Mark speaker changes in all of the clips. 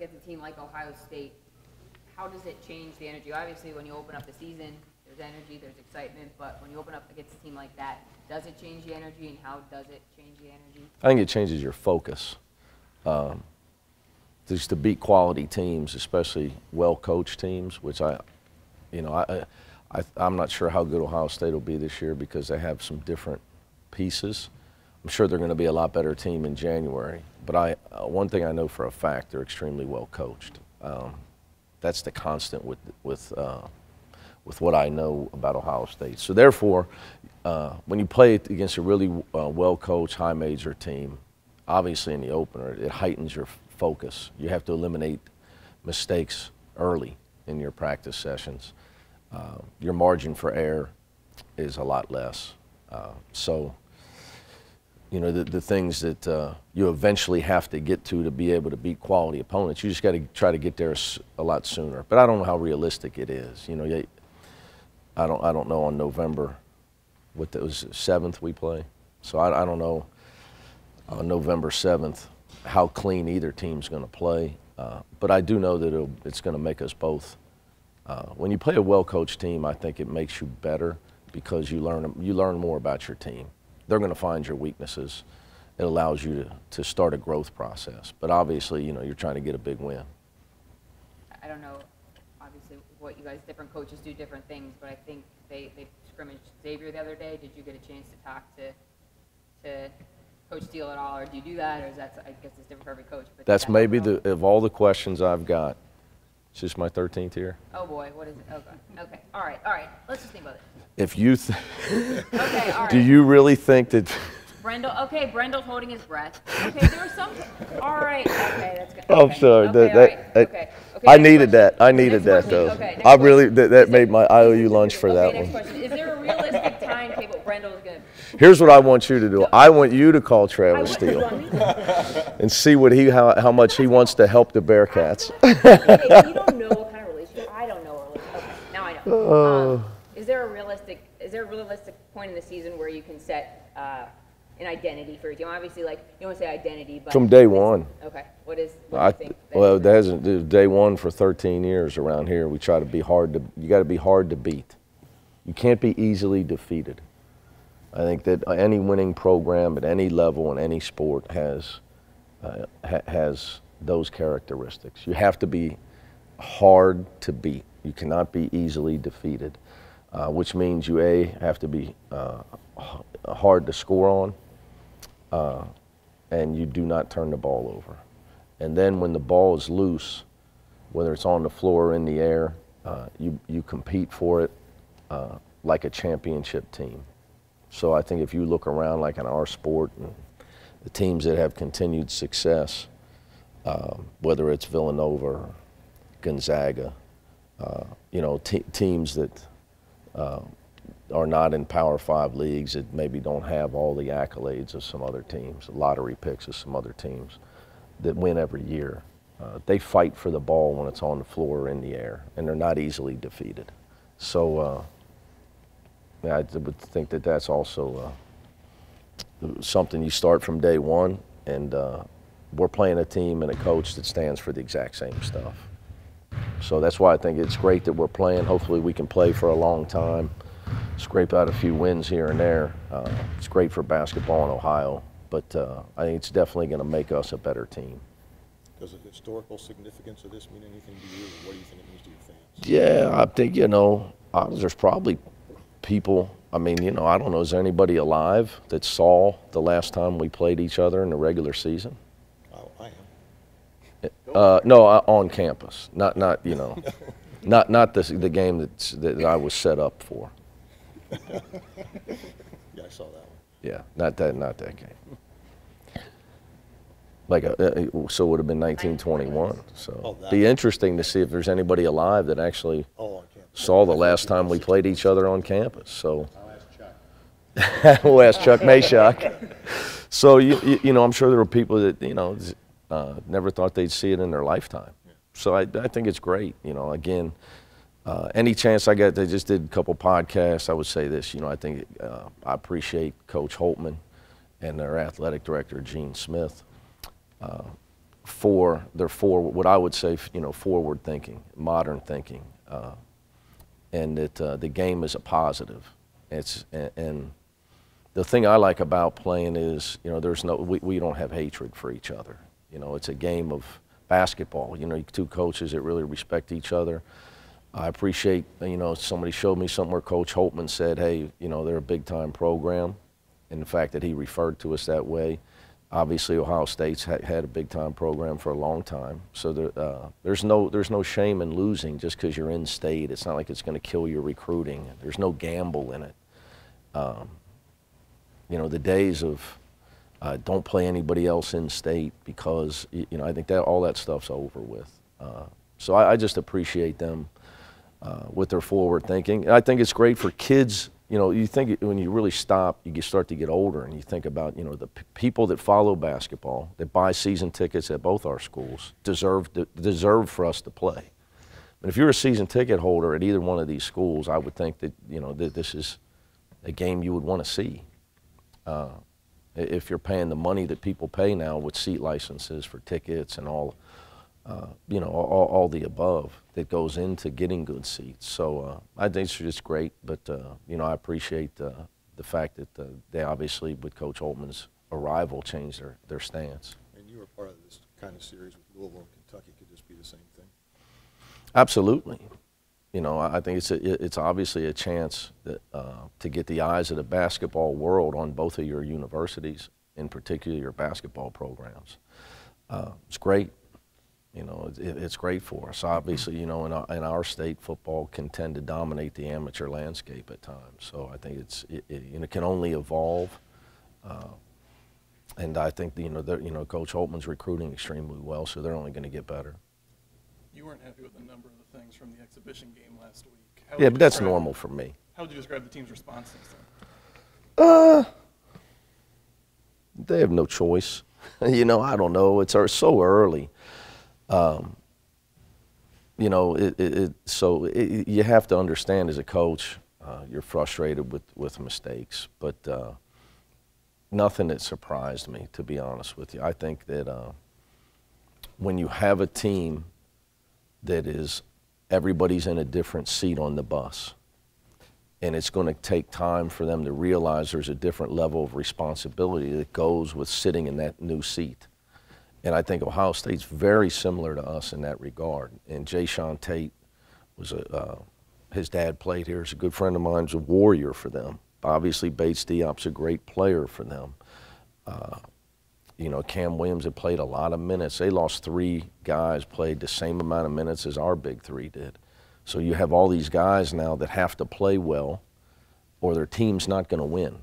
Speaker 1: against a team like Ohio State, how does it change the energy? Obviously, when you open up the season, there's energy, there's excitement, but when you open up against a team like that, does it change the energy, and how does it change the energy?
Speaker 2: I think it changes your focus. Just to beat quality teams, especially well-coached teams, which I'm not sure how good Ohio State will be this year because they have some different pieces. I'm sure they're going to be a lot better team in January. But one thing I know for a fact, they're extremely well coached. That's the constant with what I know about Ohio State. So therefore, when you play against a really well coached, high major team, obviously in the opener, it heightens your focus. You have to eliminate mistakes early in your practice sessions. Your margin for error is a lot less. So, you know, the things that you eventually have to get to be able to beat quality opponents, you just got to try to get there a lot sooner. But I don't know how realistic it is. You know, I don't know on November, what that was 7th we play. So I don't know on November 7th how clean either team's going to play. But I do know that it's going to make us both. When you play a well-coached team, I think it makes you better because you learn more about your team. They're going to find your weaknesses. It allows you to start a growth process. But obviously, you know, you're trying to get a big win.
Speaker 1: I don't know, obviously, what you guys, different coaches do different things, but I think they scrimmaged Xavier the other day. Did you get a chance to talk to Coach Steele at all, or do you do that, or is that, I guess it's different for every coach? But
Speaker 2: that's maybe of all the questions I've got. It's just my 13th year.
Speaker 1: Oh boy, what is it? Okay. All right. Let's just think about it.
Speaker 2: If you
Speaker 1: okay, all right.
Speaker 2: Do you really think that
Speaker 1: Brendel's holding his breath. Okay, there was some. All right. Okay, that's good.
Speaker 2: I'm sorry.
Speaker 1: Okay.
Speaker 2: I needed that. I needed that though.
Speaker 1: Okay,
Speaker 2: I really that made my IOU lunch for that
Speaker 1: next
Speaker 2: one.
Speaker 1: Question. Is there a realistic timetable Brendel's going to?
Speaker 2: Here's what I want you to do. I want you to call Travis Steele and see what how much he wants to help the Bearcats.
Speaker 1: Okay, you don't know what kind of relationship. I don't know. Okay, now I know. Is there a realistic point in the season where you can set an identity for your team? Obviously, like, you don't want to say identity, but
Speaker 2: from day one.
Speaker 1: Okay. What do you think?
Speaker 2: Well, that hasn't day one for 13 years around here. We try to be you got to be hard to beat. You can't be easily defeated. I think that any winning program at any level in any sport has those characteristics. You have to be hard to beat. You cannot be easily defeated, which means you have to be hard to score on, and you do not turn the ball over. And then when the ball is loose, whether it's on the floor or in the air, you compete for it like a championship team. So I think if you look around, like in our sport, and the teams that have continued success, whether it's Villanova or Gonzaga, you know, teams that are not in Power 5 leagues, that maybe don't have all the accolades of some other teams, lottery picks of some other teams that win every year. They fight for the ball when it's on the floor or in the air, and they're not easily defeated. So I would think that that's also something you start from day one, and we're playing a team and a coach that stands for the exact same stuff. So that's why I think it's great that we're playing. Hopefully we can play for a long time, scrape out a few wins here and there. It's great for basketball in Ohio, but I think it's definitely going to make us a better team.
Speaker 3: Does the historical significance of this mean anything to you, or what do you think it means to your fans?
Speaker 2: Yeah, I think, you know, there's probably people, I mean, you know, I don't know, is there anybody alive that saw the last time we played each other in the regular season?
Speaker 3: Oh, I am.
Speaker 2: No, on campus, not you know, not the game that I was set up for.
Speaker 3: Yeah, I saw that one.
Speaker 2: Yeah, not that game. Like, so it would have been 1921. So be interesting to see if there's anybody alive that actually saw the last time we played each other on campus. So
Speaker 3: I'll ask Chuck.
Speaker 2: we'll ask Chuck Mashock. So you know, I'm sure there were people that, you know, never thought they'd see it in their lifetime. So I think it's great. You know, again, any chance I get, they just did a couple podcasts. I would say this. You know, I think I appreciate Coach Holtman and their athletic director Gene Smith. they're forward, what I would say, forward thinking, modern thinking, and that the game is a positive. And the thing I like about playing is, we don't have hatred for each other. It's a game of basketball. Two coaches that really respect each other. I appreciate, somebody showed me something where Coach Holtman said, hey, they're a big-time program, and the fact that he referred to us that way. Obviously, Ohio State's had a big-time program for a long time, so there's no shame in losing just because you're in state. It's not like it's going to kill your recruiting. There's no gamble in it. The days of don't play anybody else in state because I think that all that stuff's over with. So I just appreciate them with their forward thinking. And I think it's great for kids. You think when you really stop, you start to get older, and you think about, the people that follow basketball, that buy season tickets at both our schools, deserve for us to play. But if you're a season ticket holder at either one of these schools, I would think that, that this is a game you would want to see. If you're paying the money that people pay now with seat licenses for tickets and all the above that goes into getting good seats. So I think it's just great, but I appreciate the fact that they obviously, with Coach Holtman's arrival, changed their stance.
Speaker 3: And you were part of this kind of series with Louisville and Kentucky. Could this be the same thing?
Speaker 2: Absolutely. I think it's obviously a chance that, to get the eyes of the basketball world on both of your universities, in particular your basketball programs. It's great. It's great for us. Obviously, in our state, football can tend to dominate the amateur landscape at times. So I think it can only evolve. And I think Coach Holtman's recruiting extremely well, so they're only going to get better.
Speaker 4: You weren't happy with a number of the things from the exhibition game last week.
Speaker 2: Yeah, but that's normal for me.
Speaker 4: How would you describe the team's response since then?
Speaker 2: They have no choice. I don't know. It's so early. So you have to understand as a coach, you're frustrated with mistakes, but nothing that surprised me, to be honest with you. I think that when you have a team that is everybody's in a different seat on the bus, and it's going to take time for them to realize there's a different level of responsibility that goes with sitting in that new seat. And I think Ohio State's very similar to us in that regard. And Jayshawn Tate was his dad played here. He's a good friend of mine. He's a warrior for them. Obviously, Bates Diop's a great player for them. Cam Williams had played a lot of minutes. They lost 3 guys, played the same amount of minutes as our big 3 did. So you have all these guys now that have to play well, or their team's not going to win.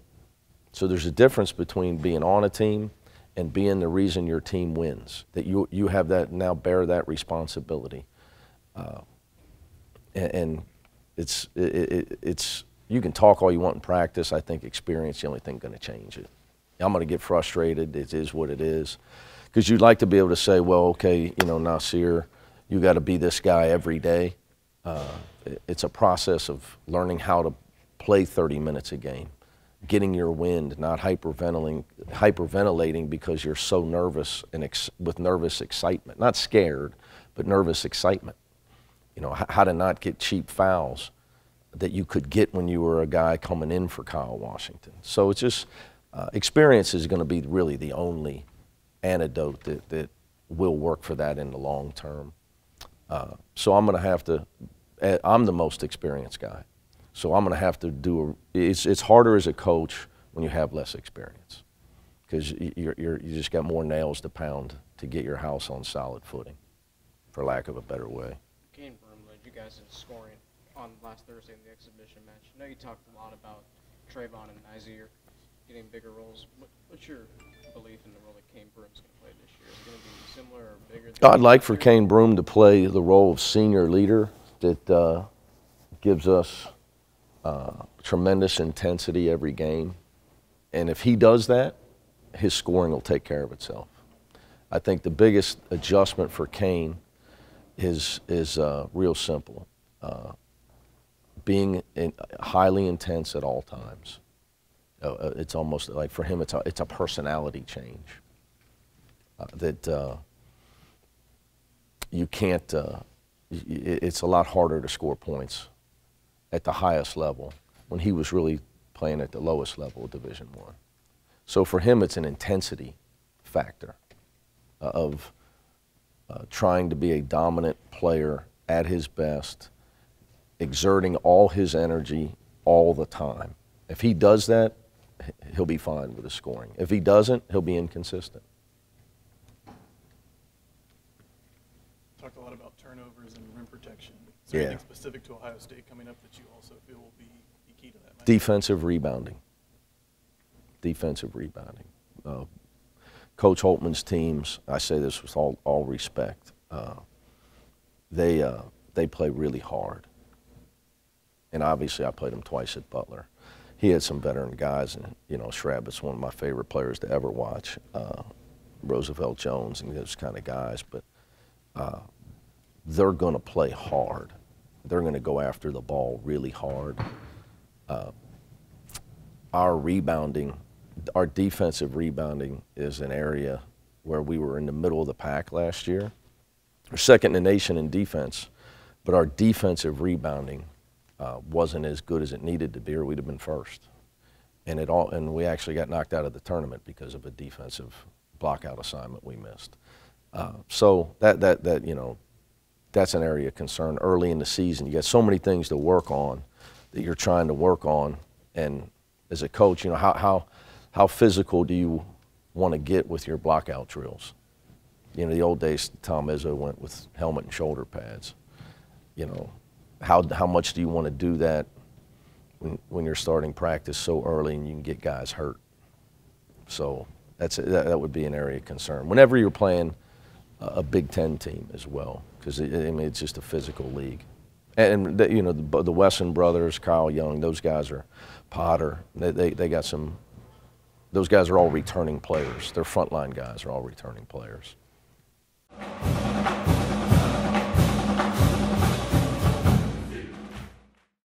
Speaker 2: So there's a difference between being on a team and being the reason your team wins, that you have that, now bear that responsibility. And it's you can talk all you want in practice. I think experience is the only thing going to change it. I'm going to get frustrated. It is what it is. Because you'd like to be able to say, well, okay, Nasir, you got to be this guy every day. It's a process of learning how to play 30 minutes a game, getting your wind, not hyperventilating because you're so nervous and with nervous excitement. Not scared, but nervous excitement. How to not get cheap fouls that you could get when you were a guy coming in for Kyle Washington. So it's just experience is going to be really the only antidote that will work for that in the long term. So I'm going to have to, I'm the most experienced guy. So I'm going to have to it's harder as a coach when you have less experience, because you just got more nails to pound to get your house on solid footing, for lack of a better way.
Speaker 5: Kane Broom led you guys in scoring on last Thursday in the exhibition match. I know you talked a lot about Trayvon and Nazir getting bigger roles. What's your belief in the role that Kane Broom's going to play this year? Is it going to be similar or bigger?
Speaker 2: I'd like for Kane Broom to play the role of senior leader that gives us tremendous intensity every game. And if he does that, his scoring will take care of itself. I think the biggest adjustment for Kane is real simple. Being highly intense at all times. It's almost like for him, it's a personality change. you can't, it's a lot harder to score points at the highest level when he was really playing at the lowest level of Division I. So for him, it's an intensity factor of trying to be a dominant player at his best, exerting all his energy all the time. If he does that, he'll be fine with his scoring. If he doesn't, he'll be inconsistent.
Speaker 4: Talked a lot about turnovers and rim protection. Is there
Speaker 2: Yeah.
Speaker 4: anything specific to Ohio State coming up that you also feel will be key to that match?
Speaker 2: Defensive rebounding. Defensive rebounding. Coach Holtman's teams, I say this with all respect, they play really hard. And obviously I played him twice at Butler. He had some veteran guys, and you know, Schrabbit's one of my favorite players to ever watch. Roosevelt Jones and those kind of guys, but they're going to play hard. They're going to go after the ball really hard. Our rebounding, our defensive rebounding is an area where we were in the middle of the pack last year. We're second in the nation in defense, but our defensive rebounding wasn't as good as it needed to be, or we'd have been first. And we actually got knocked out of the tournament because of a defensive blockout assignment we missed. So that you know, that's an area of concern early in the season. You got so many things to work on that you're trying to work on, and as a coach, you know, how physical do you want to get with your blockout drills? You know, the old days, Tom Izzo went with helmet and shoulder pads. You know, how much do you want to do that when you're starting practice so early and you can get guys hurt? So that would be an area of concern. Whenever you're playing a Big Ten team as well, because I mean, it's just a physical league. And you know, the Wesson brothers, Kyle Young, those guys are Potter. They got some. Those guys are all returning players. Their frontline guys are all returning players.